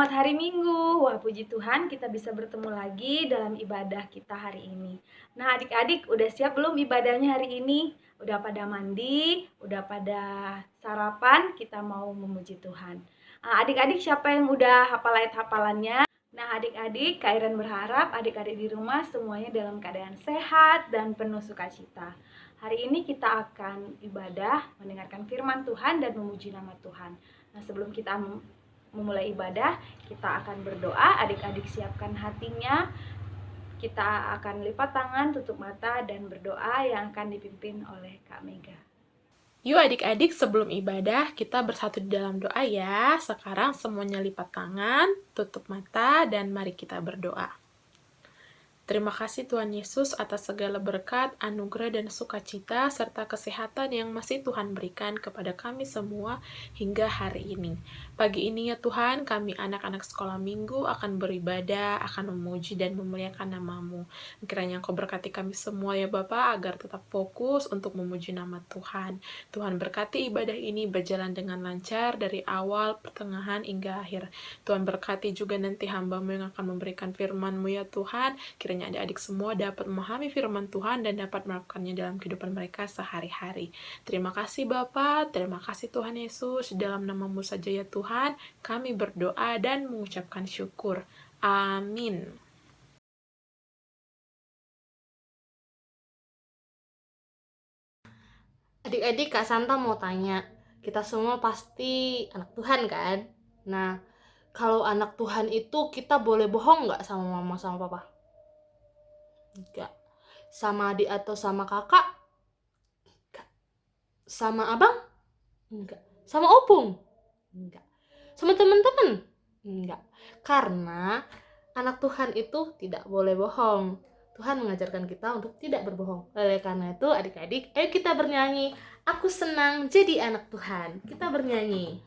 Selamat hari Minggu. Wah, puji Tuhan kita bisa bertemu lagi dalam ibadah kita hari ini. Nah, adik-adik udah siap belum ibadahnya hari ini? Udah pada mandi? Udah pada sarapan? Kita mau memuji Tuhan. Nah, adik-adik siapa yang udah hafal ayat-hafalannya? Nah, adik-adik, Kak Iren berharap adik-adik di rumah semuanya dalam keadaan sehat dan penuh sukacita. Hari ini kita akan ibadah, mendengarkan firman Tuhan dan memuji nama Tuhan. Nah, sebelum kita memulai ibadah, kita akan berdoa. Adik-adik siapkan hatinya. Kita akan lipat tangan, tutup mata, dan berdoa yang akan dipimpin oleh Kak Mega. Yuk adik-adik, sebelum ibadah kita bersatu di dalam doa ya. Sekarang semuanya lipat tangan, tutup mata, dan mari kita berdoa. Terima kasih Tuhan Yesus atas segala berkat, anugerah, dan sukacita, serta kesehatan yang masih Tuhan berikan kepada kami semua hingga hari ini. Pagi ini ya Tuhan, kami anak-anak sekolah minggu akan beribadah, akan memuji dan memuliakan nama-Mu. Kiranya Engkau berkati kami semua ya Bapa, agar tetap fokus untuk memuji nama Tuhan. Tuhan berkati ibadah ini berjalan dengan lancar dari awal, pertengahan, hingga akhir. Tuhan berkati juga nanti hamba-Mu yang akan memberikan firman-Mu ya Tuhan. Kiranya adik-adik semua dapat memahami firman Tuhan dan dapat melakukannya dalam kehidupan mereka sehari-hari. Terima kasih Bapa, terima kasih Tuhan Yesus. Dalam nama-Mu saja ya Tuhan, kami berdoa dan mengucapkan syukur. Amin. Adik-adik, Kak Santa mau tanya, kita semua pasti anak Tuhan kan? Nah, kalau anak Tuhan itu kita boleh bohong nggak sama mama sama papa? Enggak. Sama adik atau sama kakak? Enggak. Sama abang? Enggak. Sama opung? Enggak. Sama teman-teman? Enggak. Karena anak Tuhan itu tidak boleh bohong. Tuhan mengajarkan kita untuk tidak berbohong. Oleh karena itu, adik-adik, ayo kita bernyanyi. Aku senang jadi anak Tuhan. Kita bernyanyi.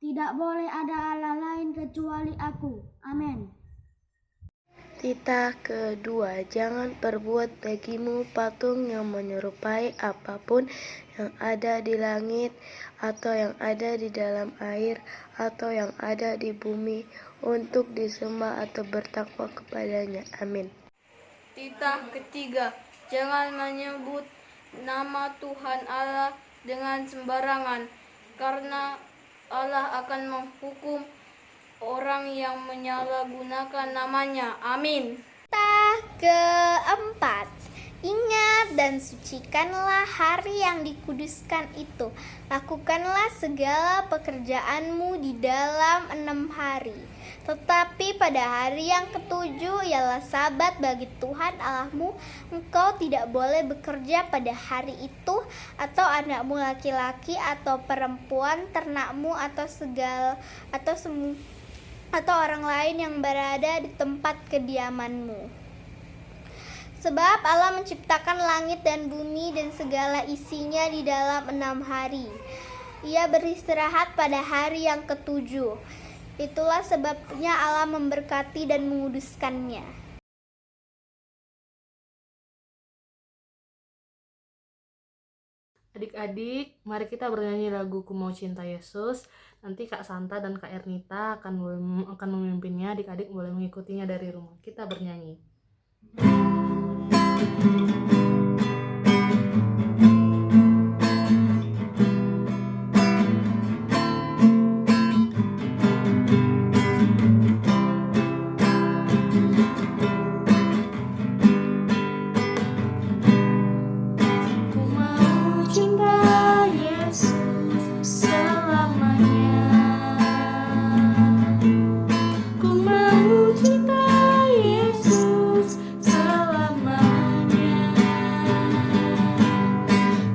Tidak boleh ada Allah lain kecuali Aku. Amin. Titah kedua, jangan perbuat bagimu patung yang menyerupai apapun yang ada di langit, atau yang ada di dalam air, atau yang ada di bumi, untuk disembah atau bertakwa kepadanya. Amin. Titah ketiga, jangan menyebut nama Tuhan Allah dengan sembarangan, karena Allah akan menghukum orang yang menyalahgunakan namanya. Amin. Titah keempat, ingat dan sucikanlah hari yang dikuduskan itu. Lakukanlah segala pekerjaanmu di dalam 6 hari. Tetapi pada hari yang ketujuh ialah Sabat bagi Tuhan Allahmu. Engkau tidak boleh bekerja pada hari itu, atau anakmu laki-laki atau perempuan, ternakmu atau orang lain yang berada di tempat kediamanmu. Sebab Allah menciptakan langit dan bumi dan segala isinya di dalam 6 hari. Ia beristirahat pada hari yang ketujuh. Itulah sebabnya Allah memberkati dan menguduskannya. Adik-adik, mari kita bernyanyi lagu Ku Mau Cinta Yesus. Nanti Kak Santa dan Kak Ernita akan memimpinnya. Adik-adik boleh mengikutinya dari rumah. Kita bernyanyi.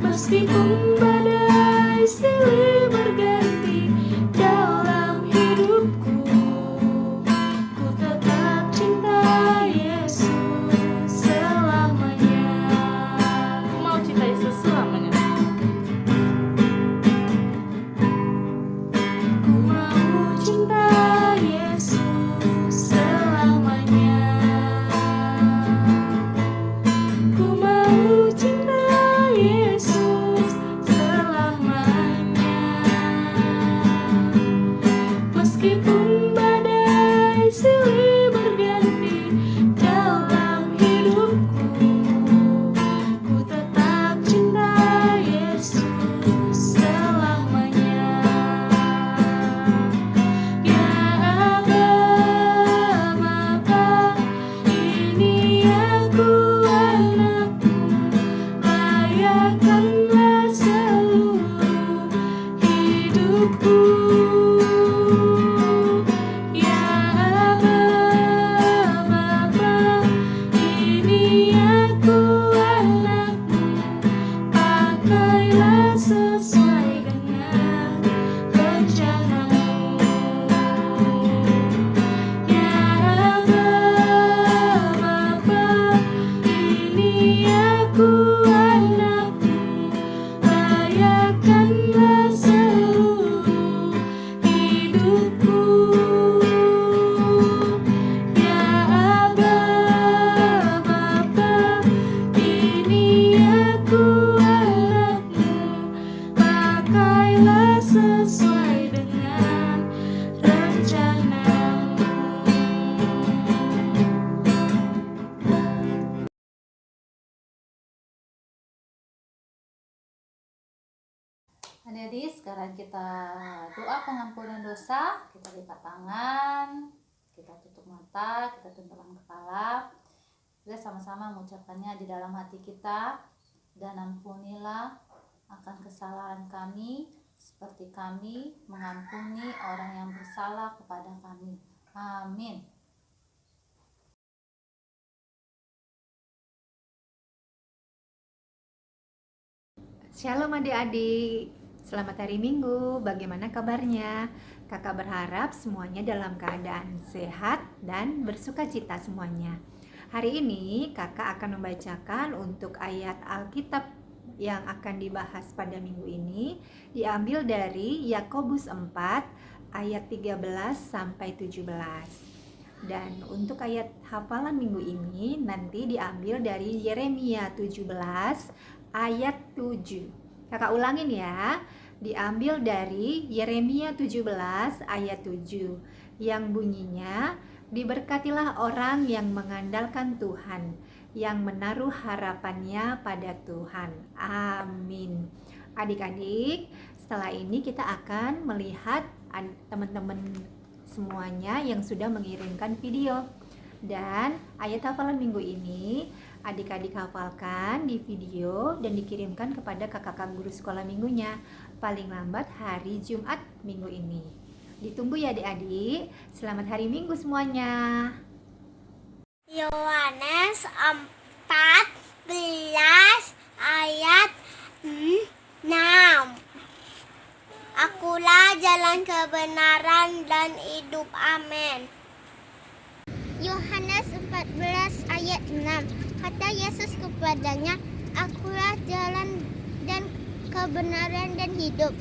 Meskipun badai silih berganti dalam hidupku, ku tetap cinta Yesus selamanya. Ku mau cinta Yesus selamanya. Ku mau cinta Yesus selamanya. Ku mau cinta Yesus selamanya. Meskipun badai silih berganti dalam hidupku, ku tetap cinta Yesus selamanya. Ya Aba, Bapa, ini aku anakmu, layakkanlah seluruh hidupku. Ya Aba, Bapa, ini aku anakmu, pakailah sesuai dengan rencanamu. Ya Aba, Bapa, ini aku anakmu, layakkanlah seluruh hidupku. Ya Aba, Bapa, ini aku anakmu, pakailah sesuai dengan rencanamu. Adik-adik, sekarang kita doa pengampunan dosa. Kita lipat tangan, kita tutup mata, kita tundukkan kepala. Kita sama-sama mengucapkannya di dalam hati kita. Dan ampunilah akan kesalahan kami, seperti kami mengampuni orang yang bersalah kepada kami. Amin. Shalom adik-adik, selamat hari Minggu, bagaimana kabarnya? Kakak berharap semuanya dalam keadaan sehat dan bersukacita semuanya. Hari ini kakak akan membacakan untuk ayat Alkitab yang akan dibahas pada minggu ini diambil dari Yakobus 4 ayat 13 sampai 17. Dan untuk ayat hafalan minggu ini nanti diambil dari Yeremia 17 ayat 7. Kakak ulangin ya. Diambil dari Yeremia 17 ayat 7 yang bunyinya, diberkatilah orang yang mengandalkan Tuhan, yang menaruh harapannya pada Tuhan. Amin. Adik-adik, setelah ini kita akan melihat teman-teman semuanya yang sudah mengirimkan video. Dan ayat hafalan minggu ini adik-adik hafalkan di video dan dikirimkan kepada kakak-kakak guru sekolah minggunya paling lambat hari Jumat minggu ini. Ditunggu ya adik-adik. Selamat hari Minggu semuanya. Yohanes 14 ayat 6. Akulah jalan kebenaran dan hidup. Amin. Yohanes 14 ayat 6. Kata Yesus kepadanya, Akulah jalan dan kebenaran dan hidup.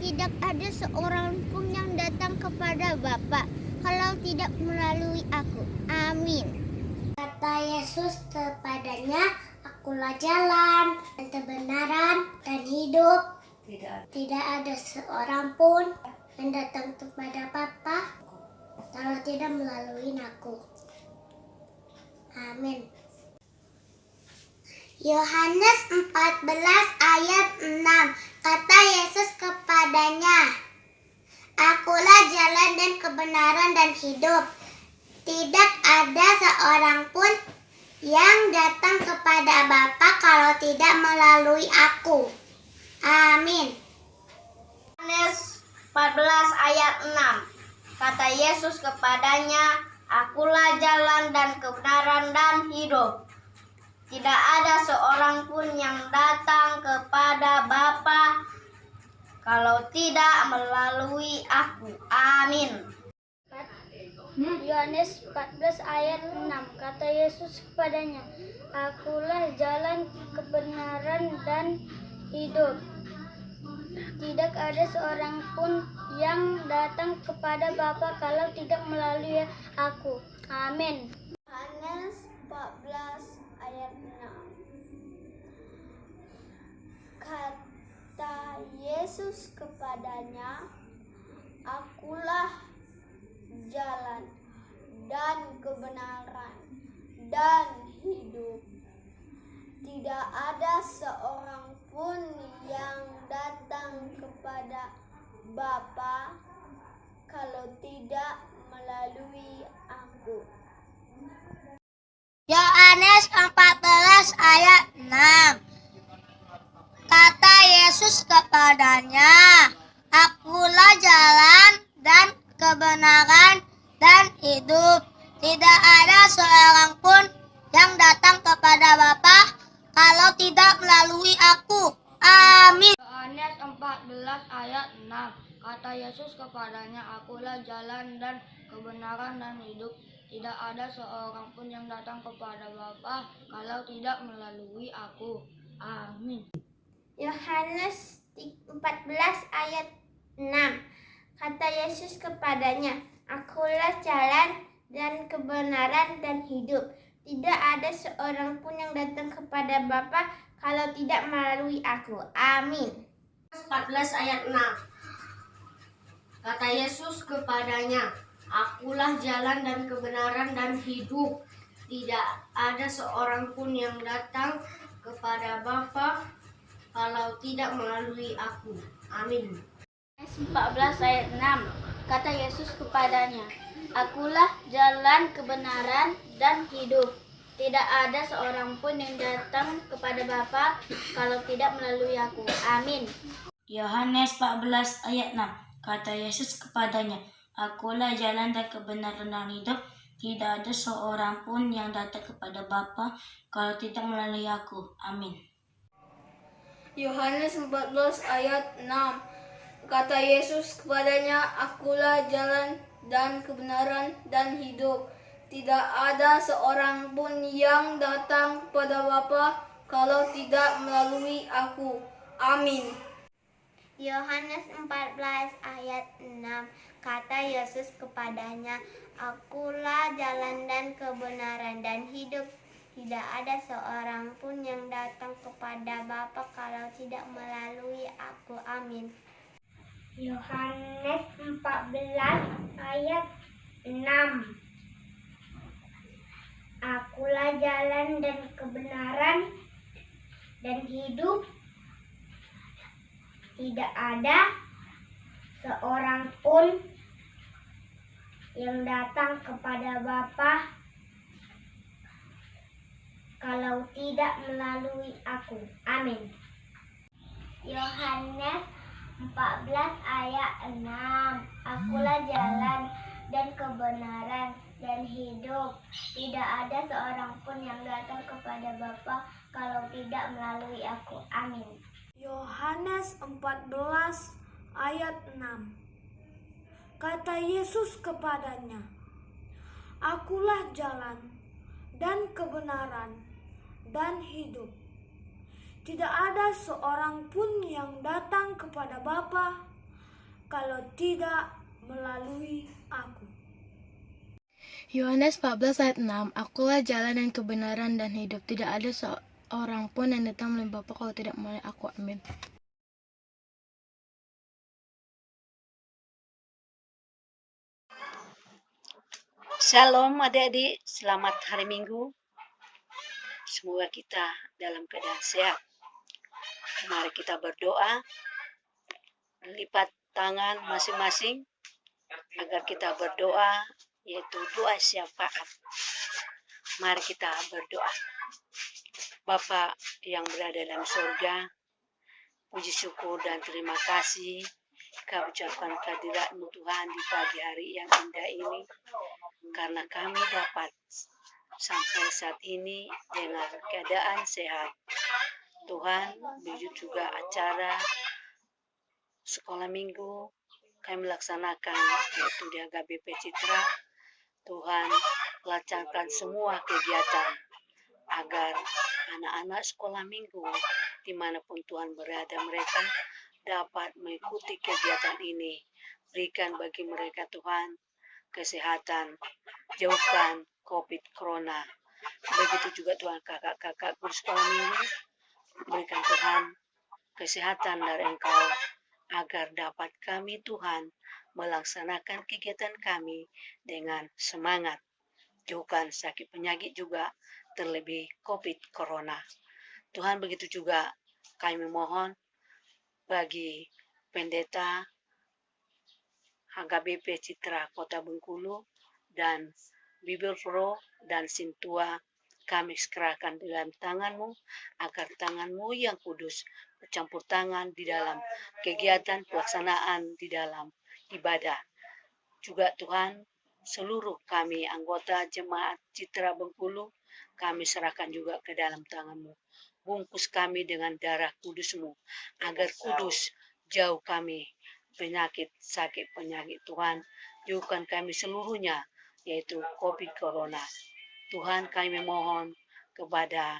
Tidak ada seorang pun yang datang kepada Bapa kalau tidak melalui aku. Amin. Kata Yesus kepadanya, Akulah jalan dan kebenaran dan hidup. Tidak ada seorang pun yang datang kepada Bapa kalau tidak melalui aku. Amin. Yohanes 14 ayat 6. Kata Yesus kepadanya, Akulah jalan dan kebenaran dan hidup. Tidak ada seorang pun yang datang kepada Bapa kalau tidak melalui aku. Amin. Yohanes 14 ayat 6. Kata Yesus kepadanya, Akulah jalan dan kebenaran dan hidup. Tidak ada seorang pun yang datang kepada Bapa kalau tidak melalui aku. Amin. Yohanes 14 ayat 6. Kata Yesus kepadanya, Akulah jalan kebenaran dan hidup. Tidak ada seorang pun yang datang kepada Bapa kalau tidak melalui aku. Amin. Yohanes 14 ayat 6. Kata Yesus kepadanya, Akulah jalan dan kebenaran dan hidup. Tidak ada seorang pun yang datang kepada Bapa kalau tidak melalui aku. Yohanes 14 ayat 6. Kata Yesus kepadanya, Akulah jalan dan kebenaran dan hidup. Tidak ada seorang pun yang datang kepada Bapa kalau tidak melalui aku. Amin. Yohanes 14 ayat 6. Kata Yesus kepadanya, Akulah jalan dan kebenaran dan hidup. Tidak ada seorang pun yang datang kepada Bapa kalau tidak melalui aku. Amin. Yohanes 14 ayat 6. Kata Yesus kepadanya, Akulah jalan dan kebenaran dan hidup. Tidak ada seorang pun yang datang kepada Bapa kalau tidak melalui aku. Amin. 14 ayat 6. Kata Yesus kepadanya, Akulah jalan dan kebenaran dan hidup. Tidak ada seorang pun yang datang kepada Bapa kalau tidak melalui aku. Amin. 14 ayat 6. Kata Yesus kepadanya, Akulah jalan kebenaran dan hidup. Tidak ada seorang pun yang datang kepada Bapa kalau tidak melalui aku. Amin. Yohanes 14 ayat 6. Kata Yesus kepadanya, Akulah jalan dan kebenaran dan hidup. Tidak ada seorang pun yang datang kepada Bapa kalau tidak melalui aku. Amin. Yohanes 14 ayat 6. Kata Yesus kepadanya, Akulah jalan dan kebenaran dan hidup. Tidak ada seorang pun yang datang kepada Bapa kalau tidak melalui aku. Amin. Yohanes 14 ayat 6, kata Yesus kepadanya, Akulah jalan dan kebenaran dan hidup. Tidak ada seorang pun yang datang kepada Bapa kalau tidak melalui aku. Amin. Yohanes 14 ayat 6, Akulah jalan dan kebenaran dan hidup. Tidak ada seorang pun yang datang kepada Bapa kalau tidak melalui aku. Amin. Yohanes 14 ayat 6, Akulah jalan dan kebenaran dan hidup. Tidak ada seorang pun yang datang kepada Bapa kalau tidak melalui aku. Amin. Yohanes 14 ayat 6, kata Yesus kepadanya, Akulah jalan dan kebenaran dan hidup. Tidak ada seorang pun yang datang kepada Bapa kalau tidak melalui aku. Yohanes 14 ayat 6, Akulah jalan dan kebenaran dan hidup. Tidak ada seorang pun yang datang melalui Bapa kalau tidak melalui aku. Amin. Shalom adik-adik, selamat hari Minggu. Semoga kita dalam keadaan sehat. Mari kita berdoa, lipat tangan masing-masing agar kita berdoa, yaitu doa syafaat. Mari kita berdoa. Bapa yang berada dalam surga, puji syukur dan terima kasih kami ucapkan kehadirat-Mu Tuhan di pagi hari yang indah ini, karena kami dapat sampai saat ini dengan keadaan sehat. Tuhan, begitu juga acara sekolah minggu kami laksanakan, yaitu di HKBP Citra. Tuhan, lancarkan semua kegiatan agar anak-anak sekolah minggu dimanapun Tuhan berada, mereka dapat mengikuti kegiatan ini. Berikan bagi mereka Tuhan kesehatan, jauhkan COVID Corona. Begitu juga Tuhan kakak-kakak guru sekolah minggu, berikan Tuhan kesehatan dari Engkau agar dapat kami Tuhan melaksanakan kegiatan kami dengan semangat. Jauhkan sakit penyakit juga, terlebih COVID Corona. Tuhan, begitu juga kami mohon bagi pendeta HKBP Citra Kota Bengkulu dan Bible Pro dan Sintua, kami serahkan di dalam tangan-Mu, agar tangan-Mu yang kudus bercampur tangan di dalam kegiatan pelaksanaan di dalam ibadah. Juga Tuhan, seluruh kami anggota jemaat Citra Bengkulu, kami serahkan juga ke dalam tangan-Mu. Bungkus kami dengan darah kudus-Mu, agar kudus jauh kami penyakit, sakit penyakit Tuhan. Jauhkan kami seluruhnya, yaitu COVID Corona. Tuhan, kami mohon kepada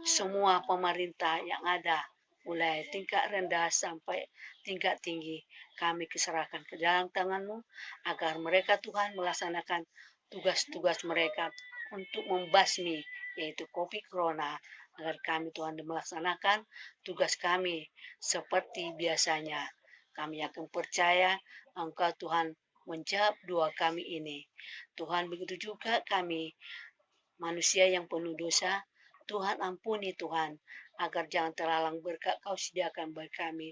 semua pemerintah yang ada, mulai tingkat rendah sampai tingkat tinggi, kami keserahkan ke dalam tangan-Mu, agar mereka Tuhan melaksanakan tugas-tugas mereka untuk membasmi, yaitu COVID Corona, agar kami Tuhan melaksanakan tugas kami seperti biasanya. Kami akan percaya Engkau Tuhan menjawab doa kami ini. Tuhan, begitu juga kami manusia yang penuh dosa, Tuhan ampuni Tuhan, agar jangan terhalang berkat Kau sediakan bagi kami.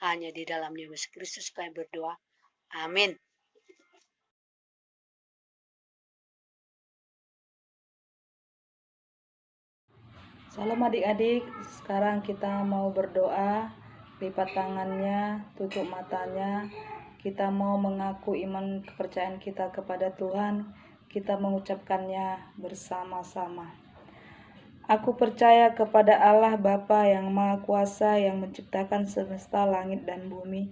Hanya di dalam Yesus Kristus kami berdoa. Amin. Salam adik-adik, sekarang kita mau berdoa, lipat tangannya, tutup matanya. Kita mau mengaku iman kepercayaan kita kepada Tuhan. Kita mengucapkannya bersama-sama. Aku percaya kepada Allah Bapa yang Maha Kuasa yang menciptakan semesta langit dan bumi.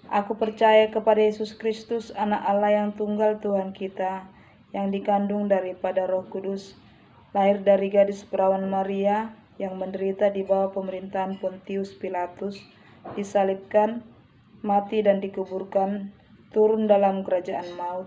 Aku percaya kepada Yesus Kristus, Anak Allah yang tunggal Tuhan kita, yang dikandung daripada Roh Kudus, lahir dari gadis perawan Maria, yang menderita di bawah pemerintahan Pontius Pilatus, disalibkan, mati dan dikuburkan, turun dalam kerajaan maut.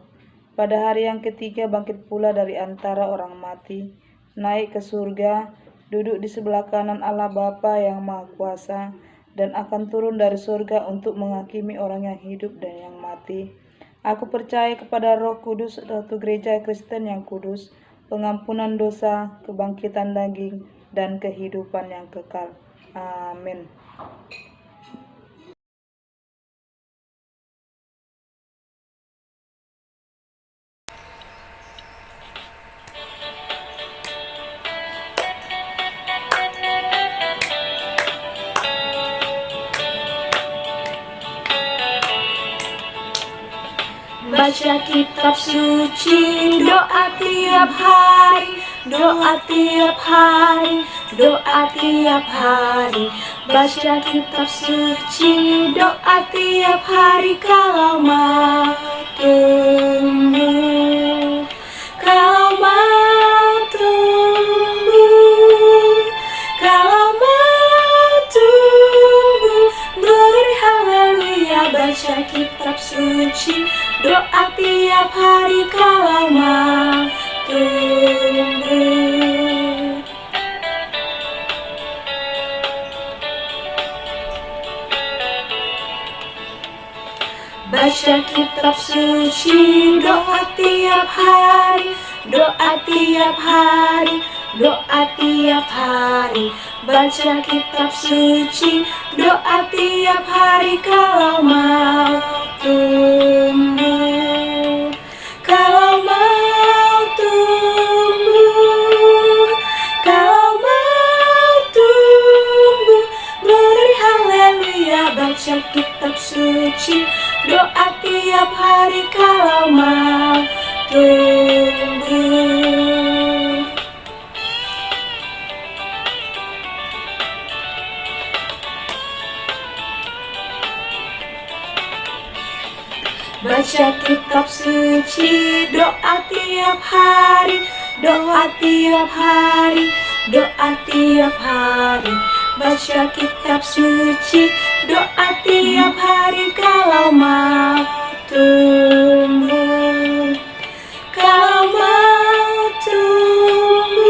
Pada hari yang ketiga bangkit pula dari antara orang mati, naik ke surga, duduk di sebelah kanan Allah Bapa yang Maha Kuasa, dan akan turun dari surga untuk menghakimi orang yang hidup dan yang mati. Aku percaya kepada Roh Kudus, satu gereja Kristen yang kudus, pengampunan dosa, kebangkitan daging, dan kehidupan yang kekal. Amin. Baca kitab suci, doa tiap hari, doa tiap hari, doa tiap hari. Baca kitab suci, doa tiap hari kalau mau tumbuh, kalau mau tumbuh, kalau mau tumbuh. Beri haleluya, baca kitab suci, doa tiap hari kalau mau tumbuh. Baca kitab suci, doa tiap hari, doa tiap hari, doa tiap hari. Baca kitab suci, doa tiap hari kalau mau tumbuh, kalau mau tumbuh, kalau mau tumbuh. Beri haleluya, baca kitab suci, doa tiap hari kalau mau tumbuh. Baca kitab suci, doa tiap hari, doa tiap hari, doa tiap hari. Baca kitab suci, doa tiap hari kalau mau tumbuh, kalau mau tumbuh,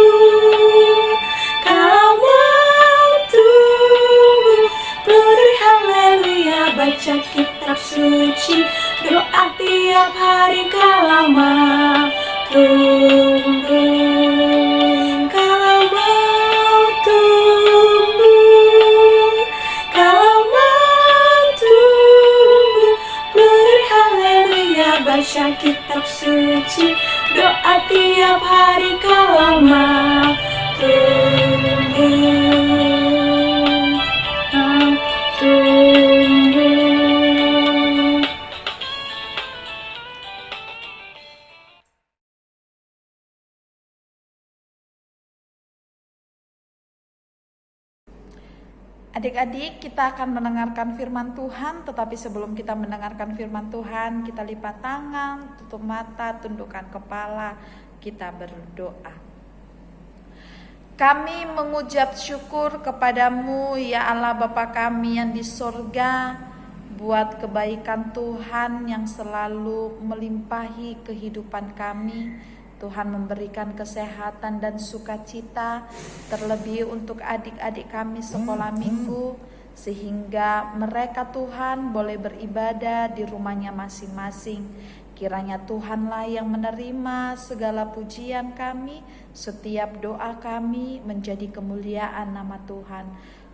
kalau mau tumbuh. Beri haleluya, baca kitab suci, doa tiap hari kalau mau tumbuh, kalau mau tumbuh, kalau mau tumbuh. Beri haleluya, baca kitab suci, doa tiap hari kalau mau tumbuh, tumbuh. Adik-adik, kita akan mendengarkan firman Tuhan, tetapi sebelum kita mendengarkan firman Tuhan, kita lipat tangan, tutup mata, tundukkan kepala, kita berdoa. Kami mengucap syukur kepadamu, ya Allah Bapa kami yang di sorga, buat kebaikan Tuhan yang selalu melimpahi kehidupan kami. Tuhan memberikan kesehatan dan sukacita, terlebih untuk adik-adik kami sekolah minggu, sehingga mereka Tuhan boleh beribadah di rumahnya masing-masing. Kiranya Tuhanlah yang menerima segala pujian kami, setiap doa kami menjadi kemuliaan nama Tuhan.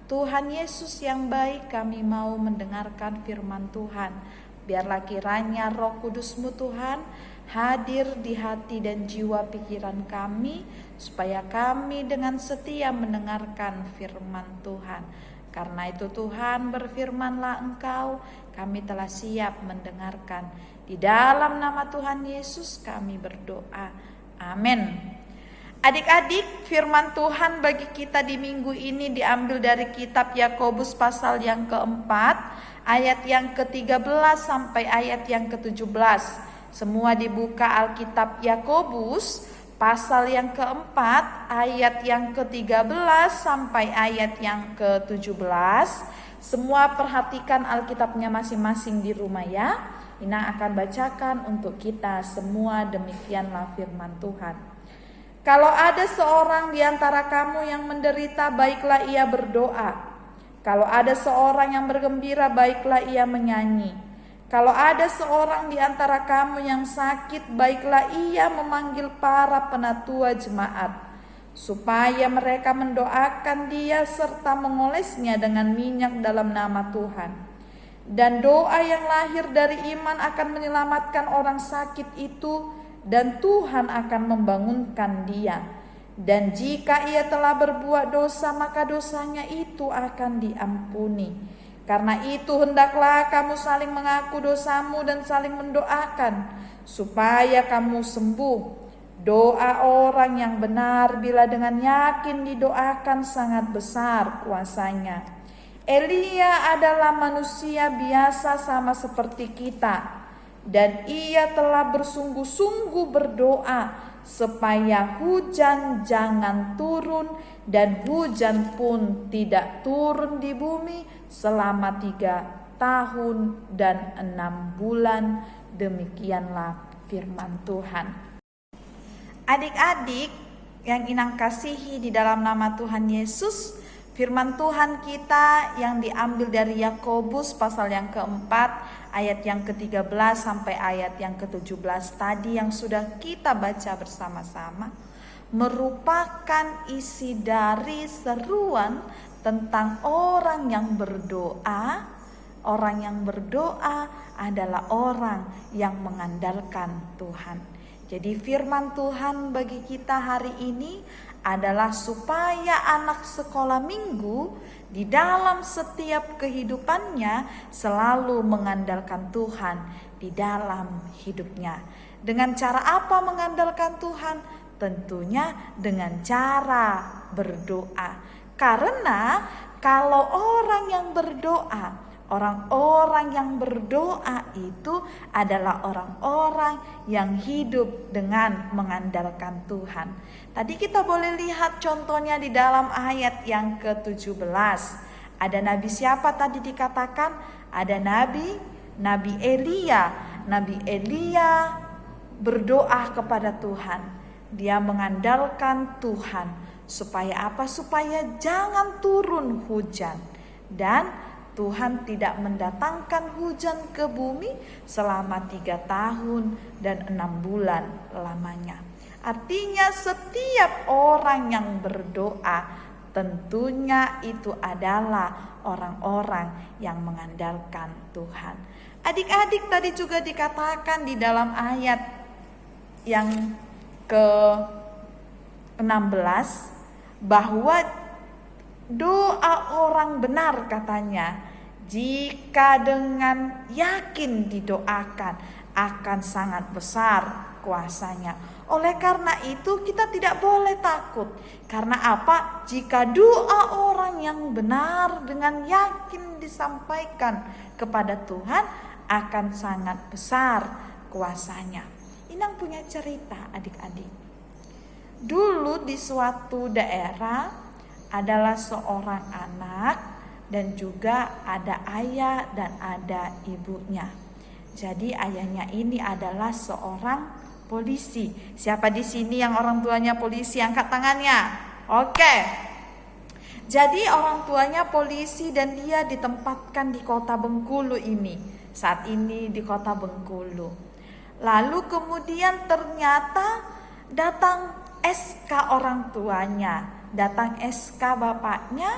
Tuhan Yesus yang baik, kami mau mendengarkan firman Tuhan. Biarlah kiranya Roh Kudus-Mu Tuhan hadir di hati dan jiwa pikiran kami, supaya kami dengan setia mendengarkan firman Tuhan. Karena itu Tuhan, berfirmanlah Engkau, kami telah siap mendengarkan. Di dalam nama Tuhan Yesus kami berdoa. Amin. Adik-adik, firman Tuhan bagi kita di minggu ini diambil dari kitab Yakobus pasal yang keempat, ayat yang ke-13 sampai ayat yang ke-17. Semua dibuka Alkitab Yakobus pasal yang keempat, ayat yang ke-13 sampai ayat yang ke-17. Semua perhatikan Alkitabnya masing-masing di rumah ya. Ina akan bacakan untuk kita semua, demikianlah firman Tuhan. Kalau ada seorang di antara kamu yang menderita, baiklah ia berdoa. Kalau ada seorang yang bergembira, baiklah ia menyanyi. Kalau ada seorang di antara kamu yang sakit, baiklah ia memanggil para penatua jemaat, supaya mereka mendoakan dia serta mengolesnya dengan minyak dalam nama Tuhan. Dan doa yang lahir dari iman akan menyelamatkan orang sakit itu, dan Tuhan akan membangunkan dia. Dan jika ia telah berbuat dosa, maka dosanya itu akan diampuni. Karena itu hendaklah kamu saling mengaku dosamu dan saling mendoakan, supaya kamu sembuh. Doa orang yang benar bila dengan yakin didoakan sangat besar kuasanya. Elia adalah manusia biasa sama seperti kita, dan ia telah bersungguh-sungguh berdoa supaya hujan jangan turun, dan hujan pun tidak turun di bumi selama 3 tahun dan 6 bulan. Demikianlah firman Tuhan. Adik-adik yang Inang kasihi di dalam nama Tuhan Yesus, firman Tuhan kita yang diambil dari Yakobus pasal yang keempat, ayat yang ke-13 sampai ayat yang ke-17 tadi yang sudah kita baca bersama-sama, merupakan isi dari seruan tentang orang yang berdoa. Orang yang berdoa adalah orang yang mengandalkan Tuhan. Jadi firman Tuhan bagi kita hari ini adalah supaya anak sekolah minggu di dalam setiap kehidupannya selalu mengandalkan Tuhan di dalam hidupnya. Dengan cara apa mengandalkan Tuhan? Tentunya dengan cara berdoa. Karena kalau orang yang berdoa, orang-orang yang berdoa itu adalah orang-orang yang hidup dengan mengandalkan Tuhan. Tadi kita boleh lihat contohnya di dalam ayat yang ke-17. Ada nabi siapa tadi dikatakan? Ada Nabi Elia. Nabi Elia berdoa kepada Tuhan. Dia mengandalkan Tuhan. Supaya apa? Supaya jangan turun hujan. Dan Tuhan tidak mendatangkan hujan ke bumi selama 3 tahun dan 6 bulan lamanya. Artinya setiap orang yang berdoa tentunya itu adalah orang-orang yang mengandalkan Tuhan. Adik-adik tadi juga dikatakan di dalam ayat yang ke-16 bahwa doa orang benar katanya, jika dengan yakin didoakan akan sangat besar kuasanya. Oleh karena itu kita tidak boleh takut. Karena apa? Jika doa orang yang benar dengan yakin disampaikan kepada Tuhan akan sangat besar kuasanya. Inang punya cerita adik-adik. Dulu di suatu daerah adalah seorang anak dan juga ada ayah dan ada ibunya. Jadi ayahnya ini adalah seorang polisi. Siapa di sini yang orang tuanya polisi? Angkat tangannya. Oke. Jadi orang tuanya polisi dan dia ditempatkan di kota Bengkulu ini. Saat ini di kota Bengkulu. Lalu kemudian ternyata datang SK orang tuanya. Datang SK bapaknya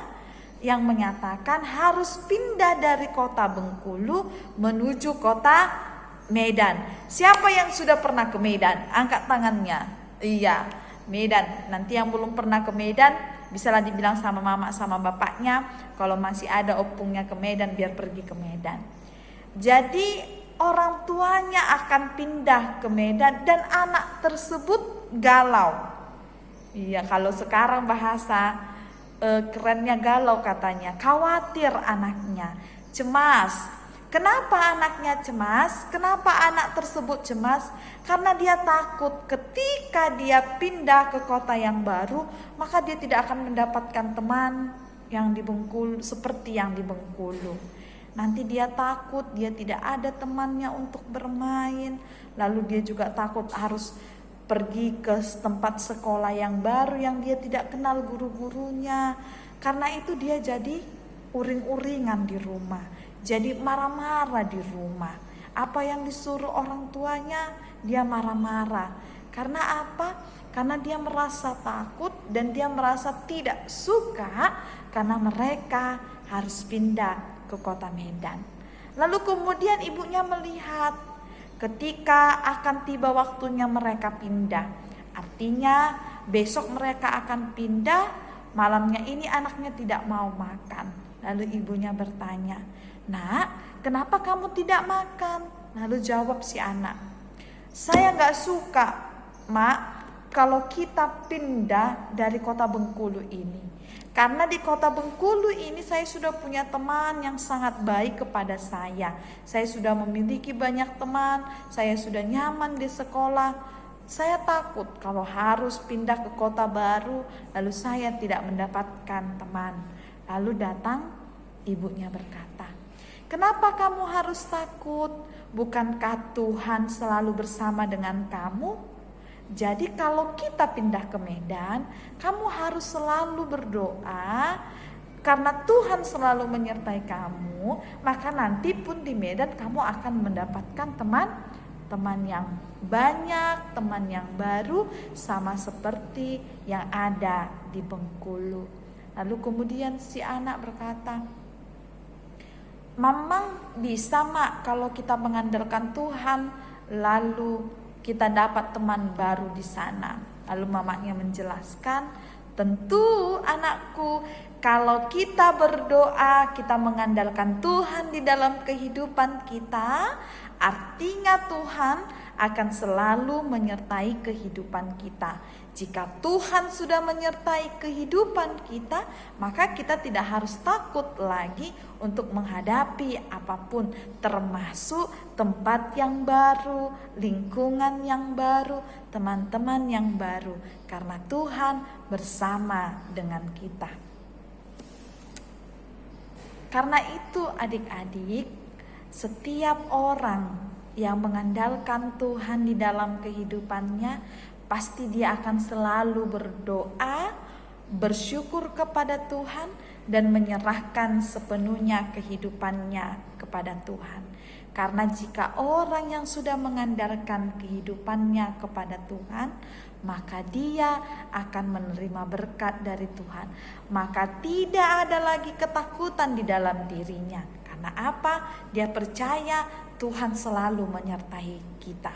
yang menyatakan harus pindah dari kota Bengkulu menuju kota Medan. Siapa yang sudah pernah ke Medan? Angkat tangannya. Iya, Medan. Nanti yang belum pernah ke Medan, bisalah dibilang sama mama sama bapaknya, kalau masih ada opungnya ke Medan, biar pergi ke Medan. Jadi orang tuanya akan pindah ke Medan dan anak tersebut galau. Iya, kalau sekarang bahasa kerennya galau katanya, khawatir anaknya, cemas. Kenapa anaknya cemas? Kenapa anak tersebut cemas? Karena dia takut ketika dia pindah ke kota yang baru, maka dia tidak akan mendapatkan teman yang di Bengkulu seperti yang di Bengkulu. Nanti dia takut dia tidak ada temannya untuk bermain. Lalu dia juga takut harus pergi ke tempat sekolah yang baru yang dia tidak kenal guru-gurunya. Karena itu dia jadi uring-uringan di rumah, jadi marah-marah di rumah. Apa yang disuruh orang tuanya dia marah-marah. Karena apa? Karena dia merasa takut dan dia merasa tidak suka karena mereka harus pindah ke kota Medan. Lalu kemudian ibunya melihat ketika akan tiba waktunya mereka pindah. Artinya besok mereka akan pindah, malamnya ini anaknya tidak mau makan. Lalu ibunya bertanya, "Nak, kenapa kamu tidak makan?" Lalu jawab si anak, "Saya gak suka, Mak, kalau kita pindah dari kota Bengkulu ini. Karena di kota Bengkulu ini saya sudah punya teman yang sangat baik kepada saya. Saya sudah memiliki banyak teman, saya sudah nyaman di sekolah. Saya takut kalau harus pindah ke kota baru, lalu saya tidak mendapatkan teman." Lalu datang ibunya berkata, "Kenapa kamu harus takut? Bukankah Tuhan selalu bersama dengan kamu? Jadi kalau kita pindah ke Medan, kamu harus selalu berdoa, karena Tuhan selalu menyertai kamu, maka nanti pun di Medan kamu akan mendapatkan teman yang banyak, teman yang baru, sama seperti yang ada di Bengkulu." Lalu kemudian si anak berkata, "Mamang bisa, Mak, kalau kita mengandalkan Tuhan, lalu kita dapat teman baru di sana." Lalu mamanya menjelaskan, "Tentu anakku, kalau kita berdoa, kita mengandalkan Tuhan di dalam kehidupan kita, artinya Tuhan akan selalu menyertai kehidupan kita. Jika Tuhan sudah menyertai kehidupan kita, maka kita tidak harus takut lagi untuk menghadapi apapun, termasuk tempat yang baru, lingkungan yang baru, teman-teman yang baru, karena Tuhan bersama dengan kita." Karena itu adik-adik, setiap orang yang mengandalkan Tuhan di dalam kehidupannya, pasti dia akan selalu berdoa, bersyukur kepada Tuhan, dan menyerahkan sepenuhnya kehidupannya kepada Tuhan. Karena jika orang yang sudah mengandalkan kehidupannya kepada Tuhan, maka dia akan menerima berkat dari Tuhan. Maka tidak ada lagi ketakutan di dalam dirinya. Karena apa? Dia percaya Tuhan selalu menyertai kita.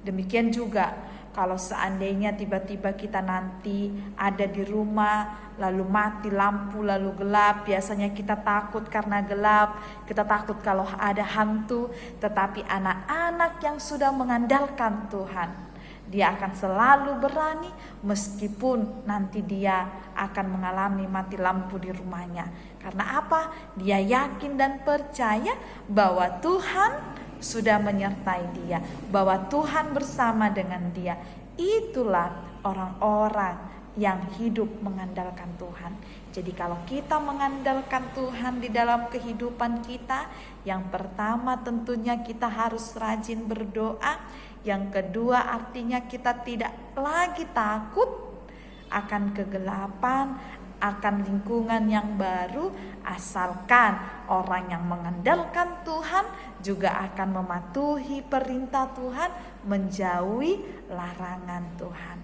Demikian juga kalau seandainya tiba-tiba kita nanti ada di rumah, lalu mati lampu, lalu gelap. Biasanya kita takut karena gelap, kita takut kalau ada hantu. Tetapi anak-anak yang sudah mengandalkan Tuhan, dia akan selalu berani meskipun nanti dia akan mengalami mati lampu di rumahnya. Karena apa? Dia yakin dan percaya bahwa Tuhan sudah menyertai dia, bahwa Tuhan bersama dengan dia. Itulah orang-orang yang hidup mengandalkan Tuhan. Jadi kalau kita mengandalkan Tuhan di dalam kehidupan kita, yang pertama tentunya kita harus rajin berdoa. Yang kedua artinya kita tidak lagi takut akan kegelapan, akan lingkungan yang baru, asalkan orang yang mengandalkan Tuhan juga akan mematuhi perintah Tuhan, menjauhi larangan Tuhan.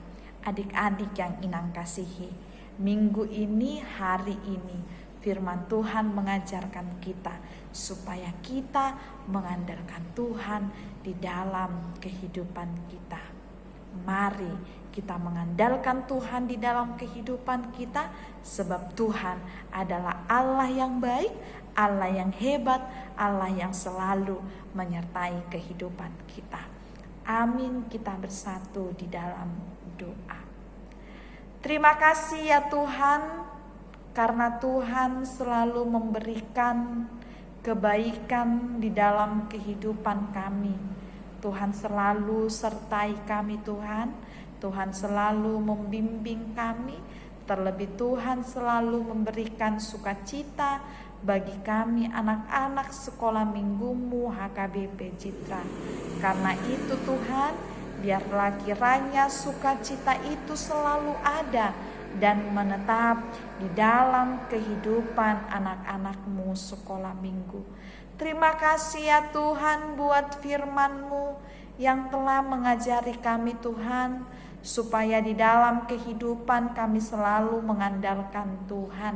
Adik-adik yang Inang kasihi, minggu ini, hari ini, firman Tuhan mengajarkan kita supaya kita mengandalkan Tuhan di dalam kehidupan kita. Mari kita mengandalkan Tuhan di dalam kehidupan kita, sebab Tuhan adalah Allah yang baik, Allah yang hebat, Allah yang selalu menyertai kehidupan kita. Amin. Kita bersatu di dalam doa. Terima kasih ya Tuhan, karena Tuhan selalu memberikan kebaikan di dalam kehidupan kami. Tuhan selalu sertai kami Tuhan. Tuhan selalu membimbing kami. Terlebih Tuhan selalu memberikan sukacita bagi kami anak-anak sekolah minggumu HKBP Citra. Karena itu Tuhan, biarlah kiranya sukacita itu selalu ada dan menetap di dalam kehidupan anak-anakmu sekolah minggu. Terima kasih ya Tuhan buat firman-Mu yang telah mengajari kami Tuhan, supaya di dalam kehidupan kami selalu mengandalkan Tuhan.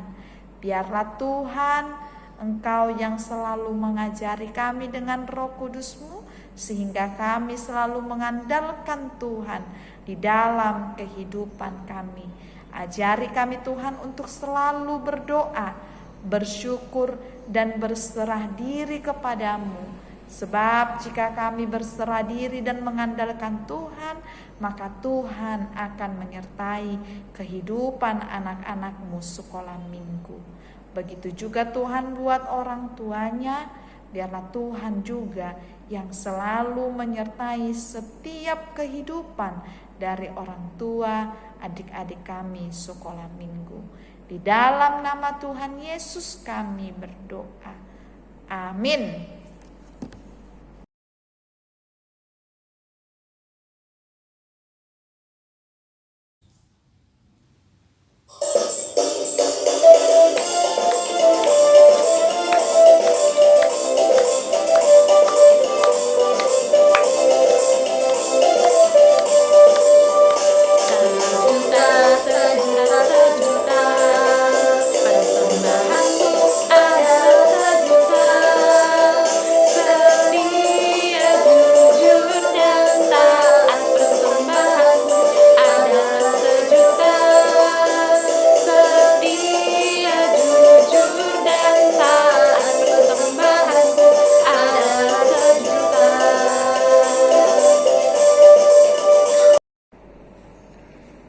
Biarlah Tuhan, Engkau yang selalu mengajari kami dengan Roh Kudus-Mu, sehingga kami selalu mengandalkan Tuhan di dalam kehidupan kami. Ajari kami Tuhan untuk selalu berdoa, bersyukur, dan berserah diri kepadamu. Sebab jika kami berserah diri dan mengandalkan Tuhan, maka Tuhan akan menyertai kehidupan anak-anakmu sekolah minggu. Begitu juga Tuhan buat orang tuanya, biarlah Tuhan juga yang selalu menyertai setiap kehidupan dari orang tua adik-adik kami sekolah minggu. Di dalam nama Tuhan Yesus kami berdoa. Amin.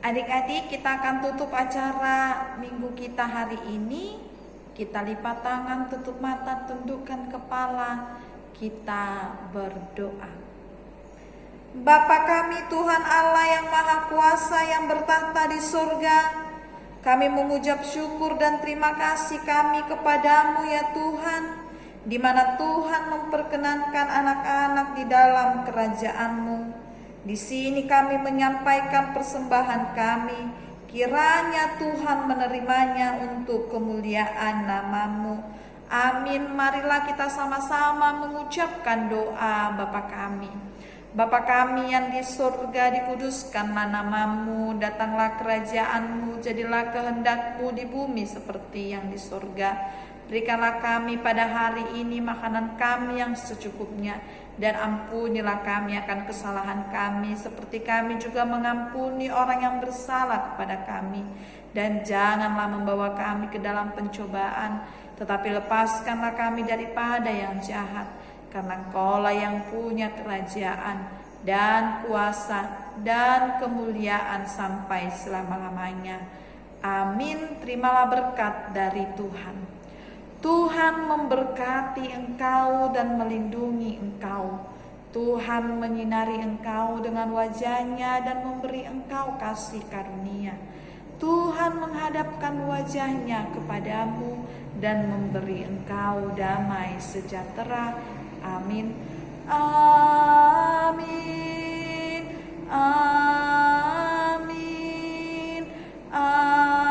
Adik-adik, kita akan tutup acara minggu kita hari ini. Kita lipat tangan, tutup mata, tundukkan kepala, kita berdoa. Bapa kami Tuhan Allah yang Maha Kuasa yang bertahta di surga, kami mengucap syukur dan terima kasih kami kepadamu ya Tuhan, di mana Tuhan memperkenankan anak-anak di dalam kerajaan-Mu. Di sini kami menyampaikan persembahan kami, kiranya Tuhan menerimanya untuk kemuliaan nama-Mu. Amin. Marilah kita sama-sama mengucapkan doa Bapa kami. Bapa kami yang di surga, dikuduskanlah nama-Mu, datanglah kerajaan-Mu, jadilah kehendak-Mu di bumi seperti yang di surga. Berikanlah kami pada hari ini makanan kami yang secukupnya, dan ampunilah kami akan kesalahan kami, seperti kami juga mengampuni orang yang bersalah kepada kami. Dan janganlah membawa kami ke dalam pencobaan, tetapi lepaskanlah kami daripada yang jahat. Karena Engkaulah yang punya kerajaan dan kuasa dan kemuliaan sampai selama-lamanya. Amin. Terimalah berkat dari Tuhan. Tuhan memberkati engkau dan melindungi engkau. Tuhan menyinari engkau dengan wajah-Nya dan memberi engkau kasih karunia. Tuhan menghadapkan wajah-Nya kepadamu dan memberi engkau damai sejahtera. Amin. Amin. Amin. Amin.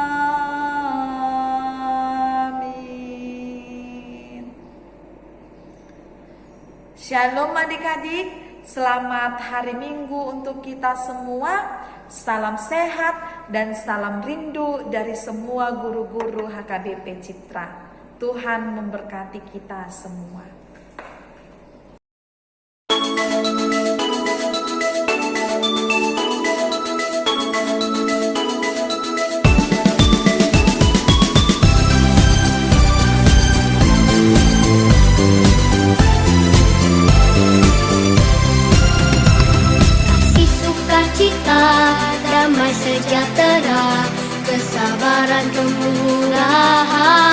Shalom adik-adik, selamat hari Minggu untuk kita semua. Salam sehat dan salam rindu dari semua guru-guru HKBP Citra. Tuhan memberkati kita semua. Damai sejahtera, kesabaran, kemurahan.